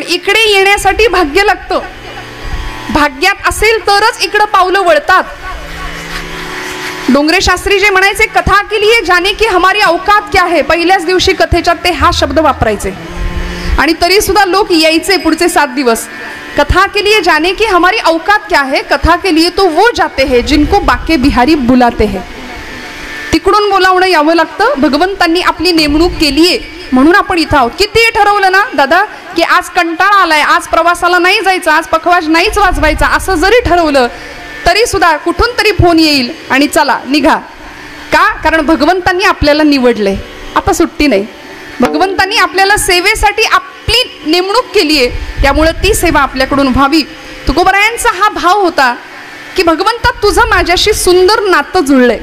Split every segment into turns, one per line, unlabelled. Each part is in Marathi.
पण इकडे येण्यासाठी भाग्य लागतं. भाग्यात असेल तरच इकडं पावलं वळतात. डोंगरे शास्त्री जे म्हणायचे, कथा के लिए जाने की हमारी औकात क्या है, पहिल्याच दिवशी कथेच्यात ते हा शब्द वापरायचे. आणि तरी सुद्धा लोक यायचे पुढचे 7 दिवस. कथा के लिए जाने की हमारी औकात क्या है, कथा के लिए तो वो जाते हैं जिनको बाके बिहारी बुलाते हैं. तिकडून बोलावणं यावं लागतं. भगवंतांनी आपली नेमणूक केली आहे म्हणून आपण इथं आहोत. किती ठरवलं ना दादा की आज कंटाळा आलाय, आज प्रवासाला नाही जायचं, आज पखवाज नाहीच वाजवायचा, असं जरी ठरवलं तरी सुद्धा कुठून तरी फोन येईल आणि चला निघा. का? कारण भगवंतांनी आपल्याला निवडलंय. आता सुट्टी नाही. भगवंतांनी आपल्याला सेवेसाठी आपली नेमणूक केली आहे, त्यामुळे ती सेवा आपल्याकडून व्हावी. तुकोबरायांचा हा भाव होता की भगवंता तुझं माझ्याशी सुंदर नातं जुळलंय.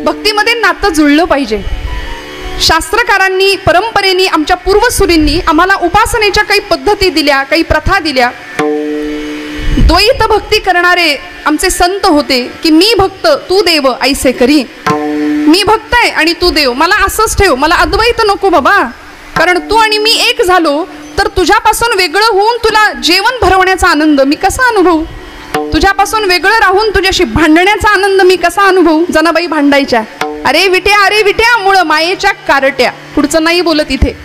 भक्तीमध्ये नातं जुळलं पाहिजे. शास्त्रकारांनी, परंपरेनी, आमच्या पूर्वसुरींनी आम्हाला उपासनेच्या काही पद्धती दिल्या, काही प्रथा दिल्या. द्वैत भक्ती करणारे आमचे संत होते की मी भक्त तू देव ऐसे करी. मी भक्त आहे आणि तू देव, मला असंच ठेव, मला अद्वैत नको बाबा. कारण तू आणि मी एक झालो तर तुझ्यापासून वेगळं होऊन तुला जेवण भरवण्याचा आनंद मी कसा अनुभवू, तुझ्यापासून वेगळं राहून तुझ्याशी भांडण्याचा आनंद मी कसा अनुभवू. जनाबाई भांडायच्या, अरे विट्या मुळं मायेच्या कारट्या. पुढचं नाही बोलत इथे.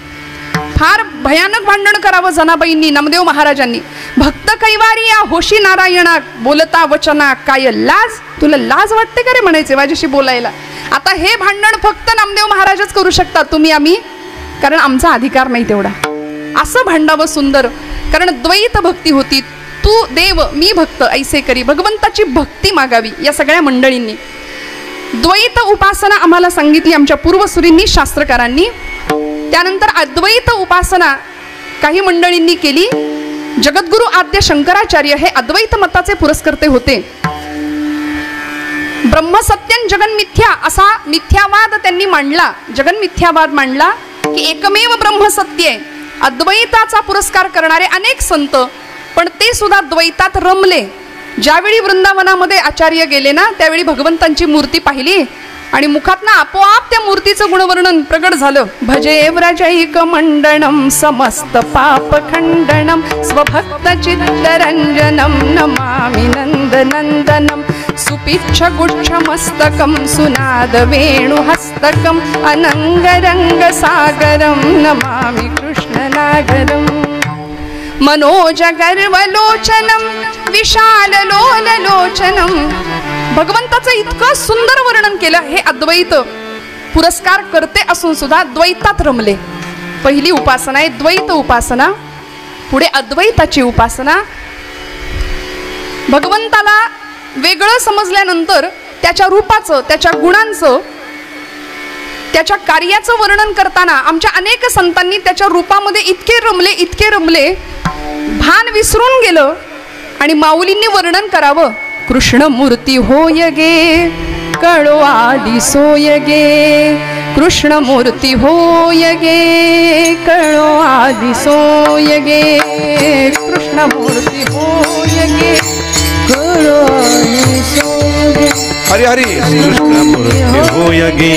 फार भयानक भांडण करावं जनाबाईंनी, नामदेव महाराजांनी. भक्त कैवारिया होशी नारायणा बोलता वचना काय लाज, तुला लाज वाटते का रे म्हणायचे माझ्याशी बोलायला. आता हे भांडण फक्त नामदेव महाराजच करू शकतात, तुम्ही आम्ही, कारण आमचा अधिकार नाही तेवढा. असं भांडावं सुंदर, कारण द्वैत भक्ती होती. तू देव मी भक्त ऐसे करी. भगवंताची भक्ती मागावी या सगळ्या मंडळींनी. द्वैत उपासना आम्हाला सांगितली आमच्या पूर्वसुरींनी, शास्त्रकारांनी. त्यानंतर अद्वैत उपासना काही मंडळींनी केली. जगद्गुरु आद्य शंकराचार्य हे अद्वैत मताचे पुरस्कर्ते होते. ब्रह्मसत्यं जगन्मिथ्या असा मिथ्यावाद त्यांनी मांडला. जगन्मिथ्यावाद मांडला की एकमेव ब्रह्मसत्य आहे. अद्वैताचा पुरस्कार करणारे अनेक संत, पण ते सुद्धा द्वैतात रमले. ज्यावेळी वृंदावनामध्ये आचार्य गेले ना, त्यावेळी भगवंतांची मूर्ती पाहिली आणि मुखातनं आपोआप त्या मूर्तीचं गुणवर्णन प्रगट झालं. भजे व्रजैक मंडनम समस्त पाप खंडनम स्वभक्त चित्तरंजनम नमामि नंदनंदनम सुपिच्छ गुच्छ मस्तकम सुनाद वेणु हस्तकम अनंग रंग सागरम नमामि कृष्ण नागरम मनोज गर्वलोचनम विशाल लोल लोचनम. भगवंताचं इतकं सुंदर वर्णन केलं. हे अद्वैत पुरस्कार करते असून सुद्धा द्वैतात रमले. पहिली उपासना आहे द्वैत उपासना, पुढे अद्वैताची उपासना. भगवंताला वेगळं समजल्यानंतर त्याच्या रूपाचं, त्याच्या गुणांचं, त्याच्या कार्याचं वर्णन करताना आमच्या अनेक संतांनी त्याच्या रूपामध्ये इतके रमले, भान विसरून गेलं आणि माऊलींनी वर्णन करावं. कृष्ण मूर्ती होय गे कळो आदि सोय गे, कृष्ण मूर्ती होय गे कळो आदि सोय गे, कृष्ण मूर्ती होय गे कळो आदि सोय गे.
हरी हरी. कृष्ण मूर्ती होय गे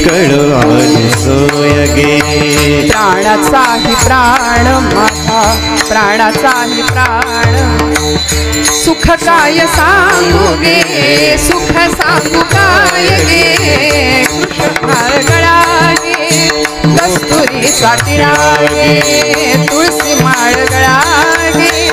कळो आदि सोय गे.
प्राणाचाही प्राण माझा, प्राणाचाही प्राण, सुख काय सांगू गे, सुख सांगू काय गे. कृष्ण गळा गे कस्तुरीचा टिळा गे, तुळशी माळ गळा गे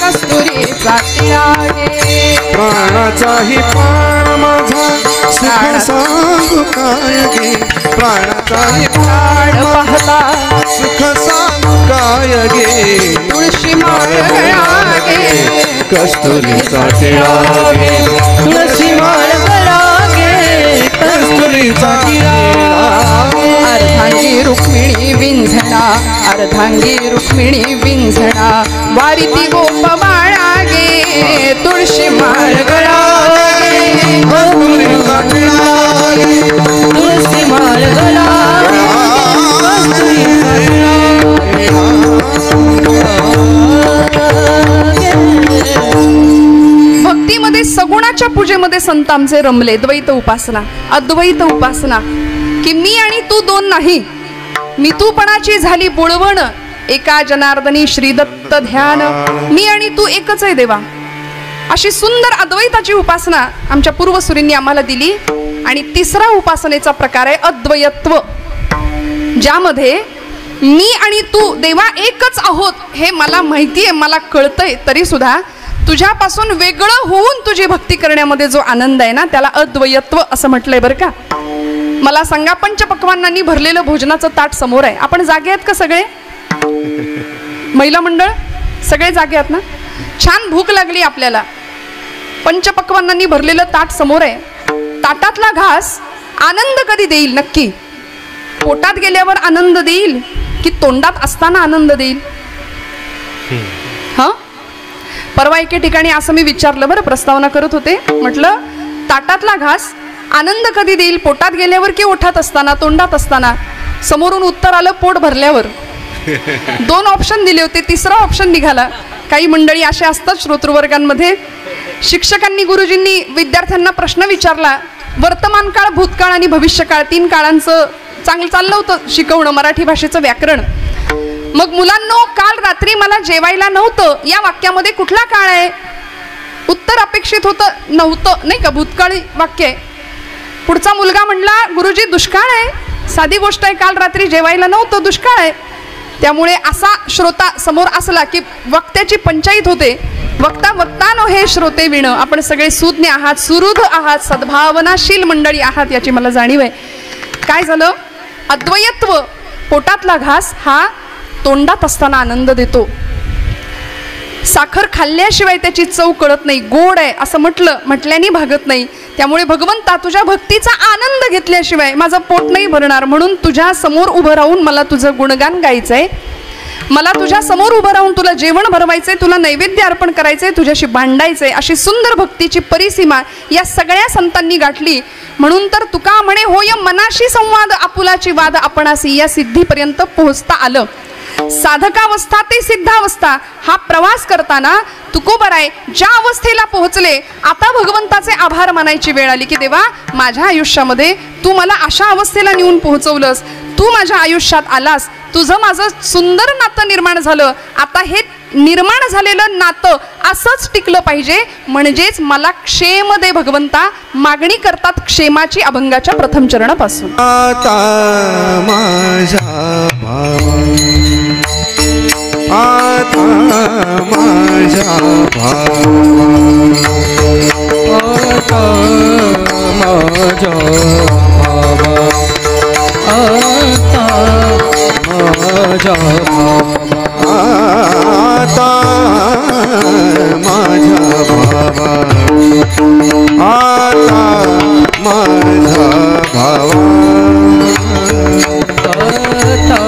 कस्तुरीचा टिळा गे.
प्राणाचाही प्राण माझा सुख सांगू काय गे, प्राणाचाही
प्राण पाहता
सुख सांगू काय गे.
तुळशी माळ गळा गे
कस्तुरीचा टिळा गे,
तुळशी माळ गळा गे
कस्तुरीचा टिळा.
अर्धांगी रुक्मिणी विंझणा, अर्धांगी रुक्मिणी विंझणा, वारीती गोप बाळा गे तुळशी माळ गळा गे,
कस्तुरीचा टिळा गे,
तुळशी माळ गळा भक्तीमध्ये सगुणाच्या पूजेमध्ये संत आमचे रमले. द्वैत उपासना, अद्वैत उपासना की मी आणि तू दोन नाही, मी तूपणाची झाली बुळवण, एका जनार्दनी श्रीदत्त ध्यान, मी आणि तू एकच आहे देवा. अशी सुंदर अद्वैताची उपासना आमच्या पूर्वसुरींनी आम्हाला दिली. आणि तिसरा उपासनेचा प्रकार आहे अद्वयत्व, ज्यामध्ये मी आणि तू देवा एकच आहोत हे मला माहिती आहे, मला कळतंय, तरी सुद्धा तुझ्यापासून वेगळं होऊन तुझी भक्ती करण्यामध्ये जो आनंद आहे ना, त्याला अद्वयत्व असं म्हटलंय बरं का. मला सांगा, पंचपक्वान्नांनी भरलेलं भोजनाचं ताट समोर आहे. आपण जागे आहेत का सगळे? महिला मंडळ सगळे जागे आहेत ना? छान भूक लागली आपल्याला. पंचपक्वान्नांनी भरलेलं ताट समोर आहे. ताटातला घास आनंद कधी देईल? नक्की पोटात गेल्यावर आनंद देईल की तोंडात असताना आनंद देईल? हा, परवा एके ठिकाणी असं मी विचारलं बरं, प्रस्तावना करत होते, म्हटलं ताटातला घास आनंद कधी देईल? पोटात गेल्यावर की ओठात असताना, तोंडात असताना? समोरून उत्तर आलं पोट भरल्यावर. 2 ऑप्शन दिले होते, तिसरा ऑप्शन निघाला. काही मंडळी असे असतात श्रोतृवर्गांमध्ये, शिक्षकांनी गुरुजींनी विद्यार्थ्यांना प्रश्न विचारला, वर्तमान काळ, भूतकाळ आणि भविष्यकाळ 3 काळांचं चांगलं चाललं होतं शिकवणं, मराठी भाषेचं व्याकरण. मग मुलांनो, काल रात्री मला जेवायला नव्हतं, या वाक्यामध्ये कुठला काळ आहे? उत्तर अपेक्षित होतं नव्हतं, नाही का, भूतकाळी वाक्य आहे. पुढचा मुलगा म्हणला, गुरुजी दुष्काळ आहे, साधी गोष्ट आहे, काल रात्री जेवायला नव्हतं, दुष्काळ आहे. त्यामुळे असा श्रोता समोर असला की वक्त्याची पंचायत होते. वक्ता वक्तानो हे श्रोते विण, आपण सगळे सुज्ञ आहात, सुहृद आहात, सद्भावनाशील मंडळी आहात, याची मला जाणीव आहे. काय झालं? अद्वयत्व, पोटातला घास हा तोंडात असताना आनंद देतो. साखर खाल्ल्याशिवाय त्याची चव कळत नाही. गोड आहे असं म्हटल्याने भागत नाही. त्यामुळे भगवंता, तुझ्या भक्तीचा आनंद घेतल्याशिवाय माझं पोट नाही भरणार. म्हणून तुझ्या समोर उभं राहून मला तुझं गुणगान गायचंय, मला तुझ्या समोर उभं राहून तुला जेवण भरवायचंय, तुला नैवेद्य अर्पण करायचंय, तुझ्याशी भांडायचंय. अशी सुंदर भक्तीची परिसीमा या सगळ्या संतांनी गाठली. म्हणून तर तुका म्हणे, होय मनाशी संवाद आपुलाची वाद आपणासी, या सिद्धीपर्यंत पोहोचता आलं. साधकावस्था ते सिद्धावस्था हा प्रवास करताना तुकोबराय ज्या अवस्थेला पोहोचले, आता भगवंताचे आभार मानायची वेळ आली की देवा, माझ्या आयुष्यामध्ये तू मला अशा अवस्थेला नेऊन पोहोचवलंस, तू माझ्या आयुष्यात आलास, तुझं माझं सुंदर नातं निर्माण झालं. आता हे निर्माण झालेलं नातं असंच टिकलं पाहिजे, म्हणजेच मला क्षेम दे भगवंता. मागणी करतात क्षेमाची अभंगाच्या प्रथम चरणापासून.
आता माझ्या भावा, आता माझ्या भावा, आता माझ्या भावा, आता माझ्या भावा, आता माझ्या भावा, आता माझ्या भावा, आता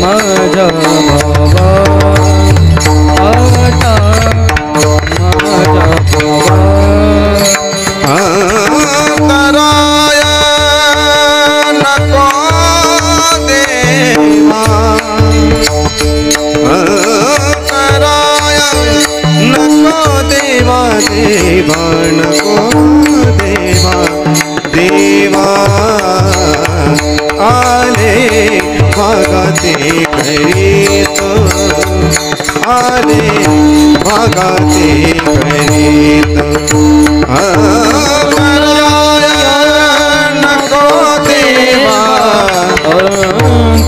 माझ्या भावा, आता माझ्या भावा. कराय नको देवा, कराय नको देवा, देवा नको देवा, देवा आले भागाते करीत, आले भागाते करीत. कराय नको देवा,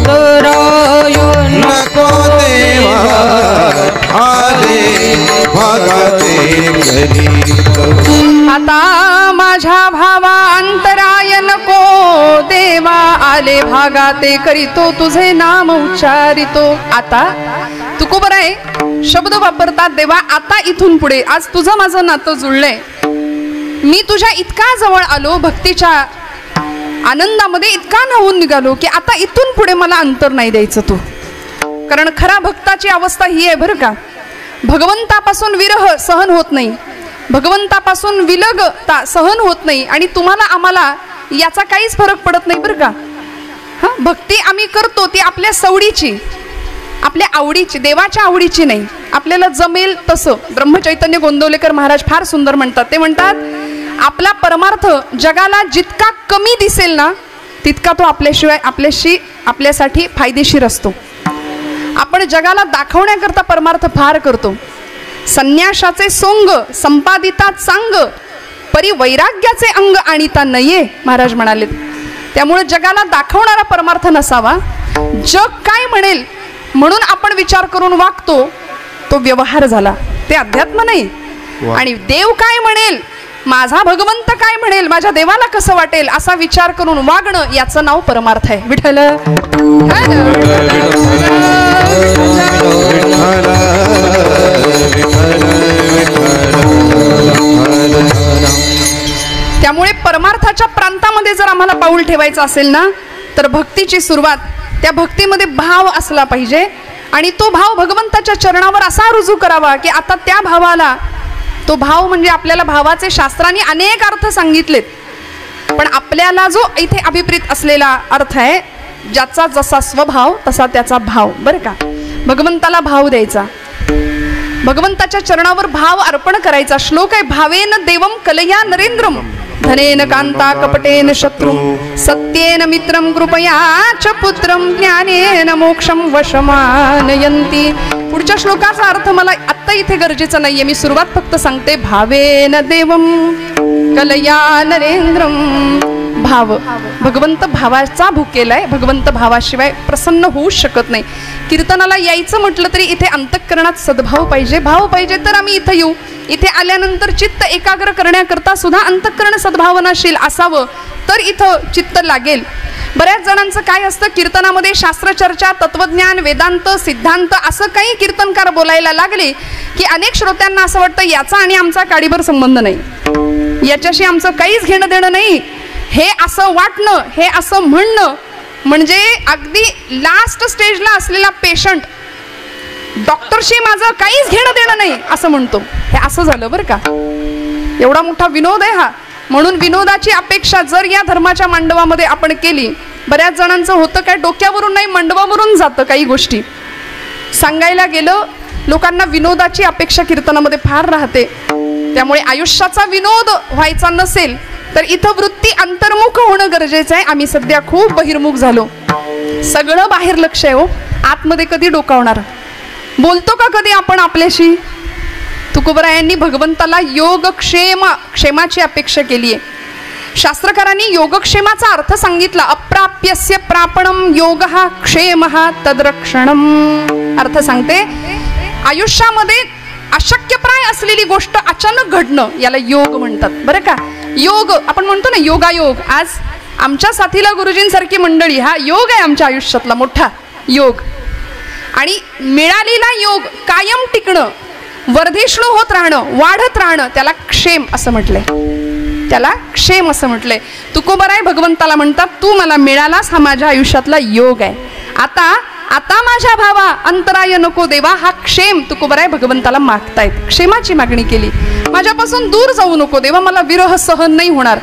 कराय नको देवा, आले भागाते करीत.
आता माझ्या भावा अंतराय नको देवा, आले भागाते करीतो, तुझे नाम उच्चारितो. आता तुकोबराय शब्द वापरतात देवा, आता इथून पुढे. आज तुझं माझं नातं जुळलंय, मी तुझ्या इतका जवळ आलो, भक्तीच्या आनंदामध्ये इतका न्हावून निघालो की आता इथून पुढे मला अंतर नाही द्यायचं तू. कारण खरा भक्ताची अवस्था ही आहे बरं का, भगवंतापासून विरह सहन होत नाही, भगवंतापासून विलगता सहन होत नाही. आणि तुम्हाला आम्हाला याचा काहीच फरक पडत नाही बरं का. हा, भक्ती आम्ही करतो ती आपल्या सवडीची, आपल्या आवडीची, देवाच्या आवडीची नाही. आपल्याला जमेल तसं. ब्रह्मचैतन्य गोंदवलेकर महाराज फार सुंदर म्हणतात. ते म्हणतात, आपला परमार्थ जगाला जितका कमी दिसेल ना, तितका तो आपल्याशिवाय आपल्यासाठी फायदेशीर असतो. आपण जगाला दाखवण्याकरता परमार्थ फार करतो. संन्यासाचे सोंग संपादिता चांग परी वैराग्याचे अंग आणिता नये महाराज म्हणाले. त्यामुळे जगाला दाखवणारा परमार्थ नसावा. जग काय म्हणेल म्हणून आपण विचार करून वागतो, तो व्यवहार झाला, ते अध्यात्म नाही. आणि देव काय म्हणेल, माझा भगवंत काय म्हणेल, माझ्या देवाला कसं वाटेल असा विचार करून वागणं, याचं नाव परमार्थ आहे. विठ्ठल त्यामुळे परमार्थाच्या प्रांतामध्ये जर आम्हाला पाऊल ठेवायचं असेल ना, तर भक्तीची सुरुवात, त्या भक्तीमध्ये भाव असला पाहिजे. आणि तो भाव भगवंताच्या चरणावर असा रुजू करावा की आता त्या भावाला, तो भाव म्हणजे आपल्याला भावाचे शास्त्रांनी अनेक अर्थ सांगितलेत, पण आपल्याला जो इथे अभिप्रेत असलेला अर्थ आहे, ज्याचा जसा स्वभाव तसा त्याचा भाव. बरं का, भगवंताला भाव द्यायचा, भगवंताच्या चरणावर भाव अर्पण करायचा. श्लोक आहे, भावेन देवम कलया नरेंद्रम धनेन कांता कपटेन शत्रु सत्येन मित्रम कृपया च पुत्रम ज्ञानेन मोक्षम वशमानयंती. पुढच्या श्लोकाचा अर्थ मला आत्ता इथे गरजेचा नाहीये, मी सुरुवात फक्त सांगते. भावेन देवम कलया नरेंद्रम. भाव, भगवंत भावाचा भुकेलाय, भगवंत भावाशिवाय प्रसन्न होऊ शकत नाही. कीर्तनाला यायचं म्हटलं तरी इथे अंतःकरणात सद्भाव पाहिजे, भाव पाहिजे, तर आम्ही इथं येऊ. इथे आल्यानंतर चित्त एकाग्र करण्याकरता सुद्धा अंतःकरण सद्भावनाशील असावं, तर इथं चित्त लागेल. बऱ्याच जणांचं काय असतं, कीर्तनामध्ये शास्त्रचर्चा, तत्वज्ञान, वेदांत, सिद्धांत असं काही कीर्तनकार बोलायला लागले की अनेक श्रोत्यांना असं वाटतं याचा आणि आमचा काडीभर संबंध नाही, याच्याशी आमचं काहीच घेणं देणं नाही. हे असं वाटणं, हे असं म्हणणं म्हणजे अगदी लास्ट स्टेजला असलेला पेशंट डॉक्टरशी माझं काहीच घेणं देणं नाही असं म्हणतो. हे असं झालं बरं का, एवढा मोठा विनोद आहे हा. म्हणून विनोदाची अपेक्षा जर या धर्माच्या मांडवामध्ये आपण केली, बऱ्याच जणांचं होतं काय, डोक्यावरून नाही मंडवावरून जातं काही गोष्टी. सांगायला गेलं, लोकांना विनोदाची अपेक्षा कीर्तनामध्ये फार राहते. त्यामुळे आयुष्याचा विनोद व्हायचा नसेल तर इथं वृत्ती अंतर्मुख होणं गरजेचं आहे. आम्ही सध्या खूप बहिर्मुख झालो, सगळं बाहेर लक्ष आहे हो, आतमध्ये कधी डोकावणार. बोलतो का कधी आपण आपल्याशी? तुकोबरायांनी भगवंताला योगक्षेमाची अपेक्षा केली आहे. शास्त्रकारांनी योगक्षेमाचा अर्थ सांगितला, अप्राप्यस्य प्रापणम योगः क्षेमः तद्रक्षणम. अर्थ सांगते, आयुष्यामध्ये अशक्यप्राय असलेली गोष्ट अचानक घडणं, याला योग म्हणतात. बरं का, योग आपण म्हणतो ना योगायोग. आज आमच्या साथीला गुरुजींसारखी मंडळी, हा योग आहे आमच्या आयुष्यातला मोठा योग. आणि मिळालेला योग कायम टिकणं, वर्धिष्णू होत राहणं, वाढत राहणं, त्याला क्षेम असं म्हटलंय, त्याला क्षेम असं म्हटलंय. तुकोबराय भगवंताला म्हणतात, तू मला मिळालास, हा माझ्या आयुष्यातला योग आहे. आता माझ्या भावा अंतराय नको देवा, हा क्षेम तुकोबराय भगवंताला मागतायत, क्षेमाची मागणी केली. माझ्यापासून दूर जाऊ नको देवा, मला विरह सहन नाही होणार.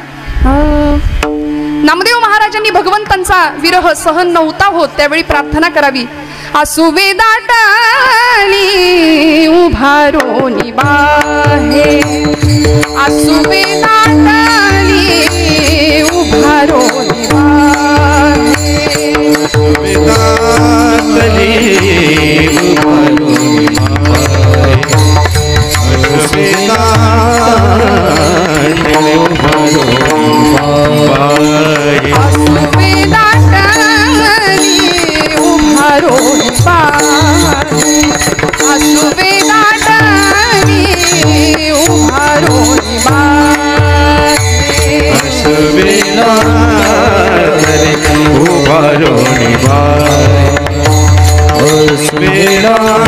नामदेव महाराजांनी भगवंतांचा विरह सहन नव्हता होत, त्यावेळी प्रार्थना करावी, आसुवे दाटाली उभारोनी बाहे, आसुवे दाटाली उभारोनी बाहे, आसुवे दाटाली उभारोनी बाहे, आसुवे दाटाली उभारोनी बाहे, आसुवे दाटाली उभारोनी बाहे, आसुवे दाटाली उभारोनी बाहे, आसुवे दाटाली उभारोनी बाहे, आसुवे दाटाली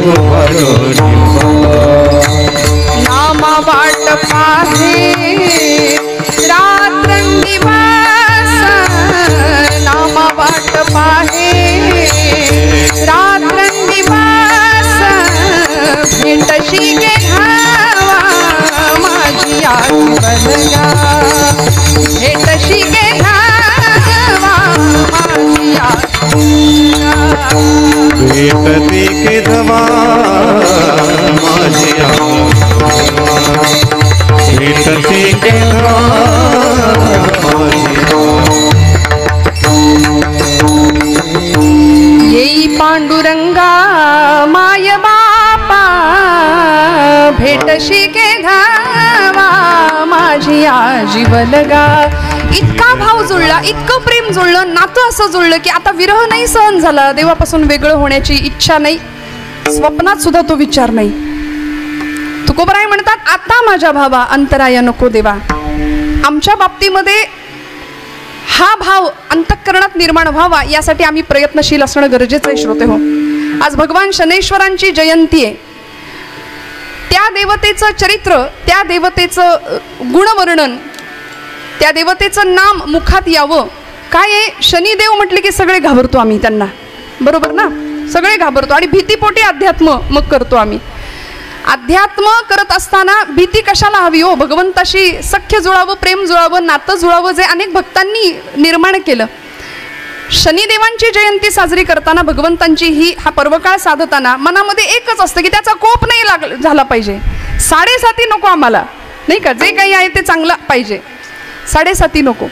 उभारोनी बाहे. नामा वाट पाहे रात्रंदिवस, नामा वाट पाहे रात्रंदिवस, भेटशी गे धावा माझी आठवणगा, भेटशी गे धावा माझी आठवणगा, भेटती गे धावा माझी आठवणगा, भेटती गे धावा माझी आठवणगा. पांडुरंगा माय बापा भेटशी के धावा माझी आजीवलगा. इतका भाव जुळला, इतकं प्रेम जुळलं, नातं असं जुळलं की आता विरह नाही सहन झाला. देवापासून वेगळं होण्याची इच्छा नाही, स्वप्नात सुद्धा तो विचार नाही. तुकोबराय म्हणतात, आता माझ्या भावा अंतराय नको देवा. आमच्या बाबतीमध्ये हा भाव अंतःकरणात निर्माण व्हावा यासाठी आम्ही प्रयत्नशील असणं गरजेचं आहे. श्रोते हो, आज भगवान शनैश्वरांची जयंती आहे. त्या देवतेचं चरित्र, त्या देवतेचं गुणवर्णन, त्या देवतेचं नाम मुखात यावं. काय आहे, शनिदेव म्हटले की सगळे घाबरतो आम्ही त्यांना, बरोबर ना? सगळे घाबरतो आणि भीतीपोटी अध्यात्म मग करतो आम्ही. अध्यात्म करत असताना भीती कशाला हवी हो? भगवंताशी सख्य जुळावं, प्रेम जुळावं, नातं जुळावं, जे अनेक भक्तांनी निर्माण केलं. शनिदेवांची जयंती साजरी करताना, भगवंतांची हा पर्वकाळ साधताना मनामध्ये एकच असतं की त्याचा कोप नाही झाला पाहिजे. 7.5 नको आम्हाला, नाही का? जे काही आहे ते चांगलं पाहिजे, 7.5 नको.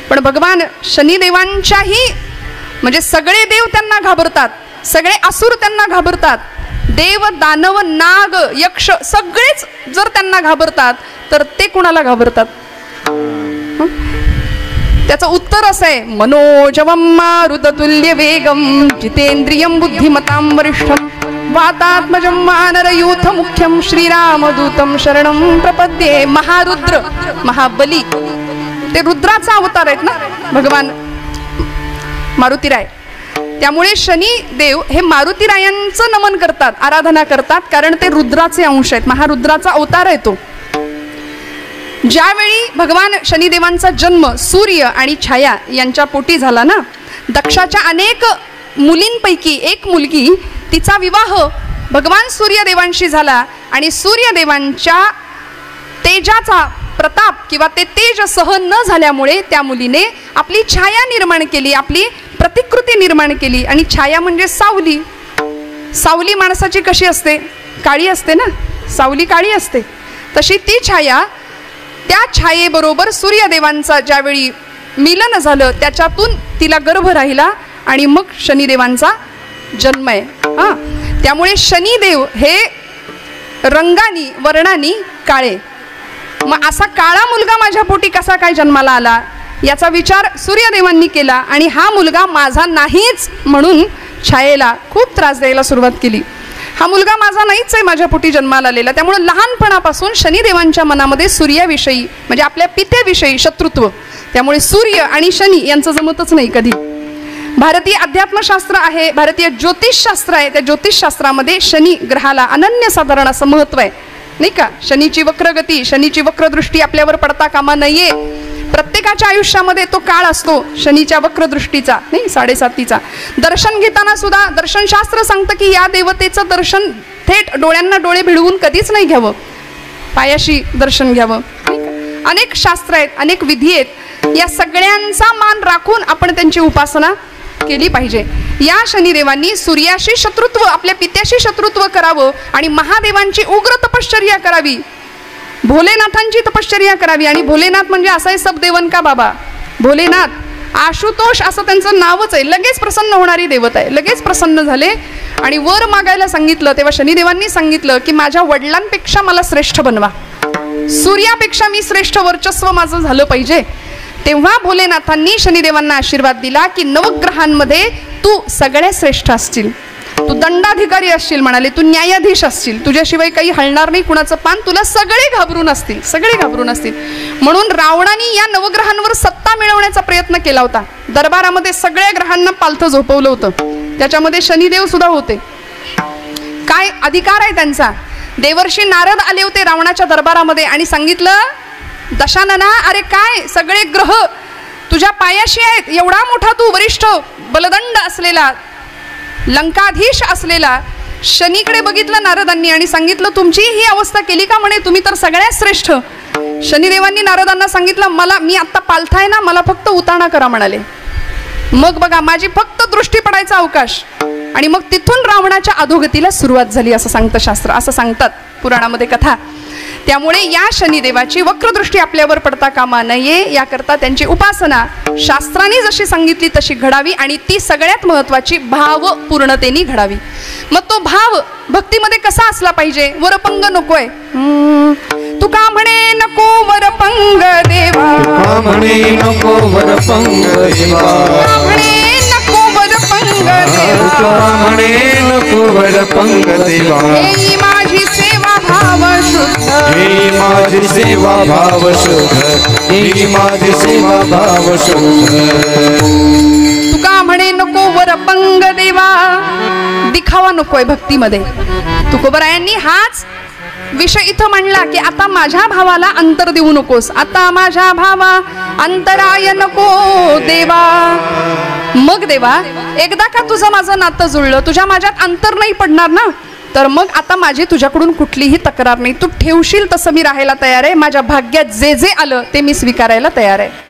पण भगवान शनिदेवांच्याही म्हणजे सगळे देव त्यांना घाबरतात, सगळे असुर त्यांना घाबरतात, देव दानव नाग यक्ष सगळेच जर त्यांना घाबरतात तर ते कुणाला घाबरतात? त्याचं उत्तर असं आहे, मनोजवम मारुततुल्य वेगम जितेंद्रियम बुद्धिमतां वरिष्ठम वातात्मजं वानरयूथ मुख्यम श्रीरामदूतं शरणं प्रपद्ये. महारुद्र, महाबली, ते रुद्राचा अवतार आहेत ना भगवान मारुतीराय. त्यामुळे शनिदेव हे मारुतीरायांचं नमन करतात, आराधना करतात, कारण ते रुद्राचे अंश आहेत, महारुद्राचा अवतार आहे तो. ज्यावेळी भगवान शनिदेवांचा जन्म सूर्य आणि छाया यांच्या पोटी झाला ना, दक्षाच्या अनेक मुलींपैकी एक मुलगी, तिचा विवाह भगवान सूर्यदेवांशी झाला आणि सूर्यदेवांच्या तेजाचा प्रताप किंवा ते तेज सहन न झाल्यामुळे त्या मुलीने आपली छाया निर्माण केली, आपली प्रतिकृती निर्माण केली. आणि छाया म्हणजे सावली. सावली माणसाची कशी असते? काळी असते ना, सावली काळी असते. तशी ती छाया, त्या छायेबरोबर सूर्यदेवांचा ज्यावेळी मिलन झालं त्याच्यातून तिला गर्भ राहिला आणि मग शनिदेवांचा जन्म आहे. त्यामुळे शनिदेव हे रंगानी वर्णानी काळे. मग असा काळा मुलगा माझ्या पोटी कसा काय जन्माला आला याचा विचार सूर्यदेवांनी केला आणि हा मुलगा माझा नाहीच म्हणून छायेला खूप त्रास द्यायला सुरुवात केली. हा मुलगा माझा नाहीच आहे, माझ्या पोटी जन्माला आलेला. त्यामुळे लहानपणापासून शनिदेवांच्या मनामध्ये सूर्याविषयी म्हणजे आपल्या पित्याविषयी शत्रुत्व. त्यामुळे सूर्य आणि शनी यांचं जमतच नाही कधी. भारतीय अध्यात्मशास्त्र आहे, भारतीय ज्योतिषशास्त्र आहे, त्या ज्योतिषशास्त्रामध्ये शनी ग्रहाला अनन्यसाधारण असं महत्त्व आहे, नाही का? शनीची वक्रगती, शनीची वक्रदृष्टी आपल्यावर पडता कामा नये. प्रत्येकाच्या आयुष्यामध्ये तो काळ असतो शनीच्या वक्रदृष्टीचा, नाही 7.5. दर्शन घेताना सुद्धा दर्शनशास्त्र सांगतं की या देवतेचं दर्शन थेट डोळ्यांना डोळे भिडवून कधीच नाही घ्यावं, पायाशी दर्शन घ्यावं. अनेक शास्त्र आहेत, अनेक विधी आहेत, या सगळ्यांचा मान राखून आपण त्यांची उपासना केली पाहिजे. या शनिदेवांनी सूर्याशी शत्रुत्व, आपल्या पित्याशी शत्रुत्व करावं आणि महादेवांची उग्र तपश्चर्या करावी, भोलेनाथांची तपश्चर्या करावी. आणि भोलेनाथ म्हणजे असा आहे सबदेवन का बाबा, भोलेनाथ आशुतोष असं त्यांचं नावच आहे. लगेच प्रसन्न होणारी देवता आहे. लगेच प्रसन्न झाले आणि वर मागायला सांगितलं तेव्हा शनिदेवांनी सांगितलं की माझ्या वडिलांपेक्षा मला श्रेष्ठ बनवा, सूर्यापेक्षा मी श्रेष्ठ वर्चस्व माझं झालं पाहिजे. तेव्हा भोलेनाथांनी शनिदेवांना आशीर्वाद दिला की नवग्रहांमध्ये तू सगळ्यात श्रेष्ठ असशील, तू दंडाधिकारी असशील, म्हणाले तू न्यायाधीश असशील, तुझ्याशिवाय काही हलणार नाही कुणाचं पान, तुला सगळे घाबरून असतील, सगळे घाबरून असतील. म्हणून रावणाने या नवग्रहांवर सत्ता मिळवण्याचा प्रयत्न केला होता. दरबारामध्ये सगळ्या ग्रहांना पालथं झोपवलं होतं, त्याच्यामध्ये शनिदेव सुद्धा होते. काय अधिकार आहे त्यांचा? देवर्षी नारद आले होते रावणाच्या दरबारामध्ये आणि सांगितलं, दशानना अरे काय सगळे ग्रह तुझ्या पायाशी आहेत, एवढा मोठा तू वरिष्ठ बलदंड असलेला लंकाधीश असलेला. शनीकडे बघितलं नारदांनी आणि सांगितलं तुमची ही अवस्था केली का? म्हणे तुम्ही तर सगळ्यात श्रेष्ठ. शनिदेवांनी नारदांना सांगितलं मी आत्ता पालथा आहे ना, मला फक्त उताणा करा म्हणाले. मग बघा माझी फक्त दृष्टी पडायचा अवकाश आणि मग तिथून रावणाच्या अधोगतीला सुरुवात झाली असं सांगतं शास्त्र, असं सांगतात पुराणामध्ये कथा. त्यामुळे या शनिदेवाची वक्रदृष्टी आपल्यावर पडता कामा नये याकरता त्यांची उपासना शास्त्राने जशी सांगितली तशी घडावी आणि ती सगळ्यात महत्त्वाची भावपूर्णतेने घडावी. मग तो भाव भक्तीमध्ये कसा असला पाहिजे? वरपंग नकोय. तुका म्हणे नको वरपंग देवा,
तुका म्हणे नको वरपंग देवा,
तुका म्हणे नको वरपंग देवा,
तुका म्हणे नको वरपंग देवा.
हे माझी सेवा भाव शुद्ध,
हे माझी सेवा भाव शुद्ध, हे माझी सेवा भाव शुद्ध.
तुका म्हणे नको वरपंग देवा, दिखावा नकोय भक्तीमध्ये. तुकोबरायांनी हाच विषय इथं म्हणला की आता माझ्या भावाला अंतर देऊ नकोस, आता माझ्या भावा अंतराय नको देवा. मग देवा एकदा का तुझं माझं नातं जुळलं, तुझ्या माझ्यात अंतर नाही पडणार ना, तर मग आता माझी तुझ्याकडून कुठलीही तक्रार नाही. तू ठेवशील तसं मी राहायला तयार आहे. माझ्या भाग्यात जे जे आलं ते मी स्वीकारायला तयार आहे.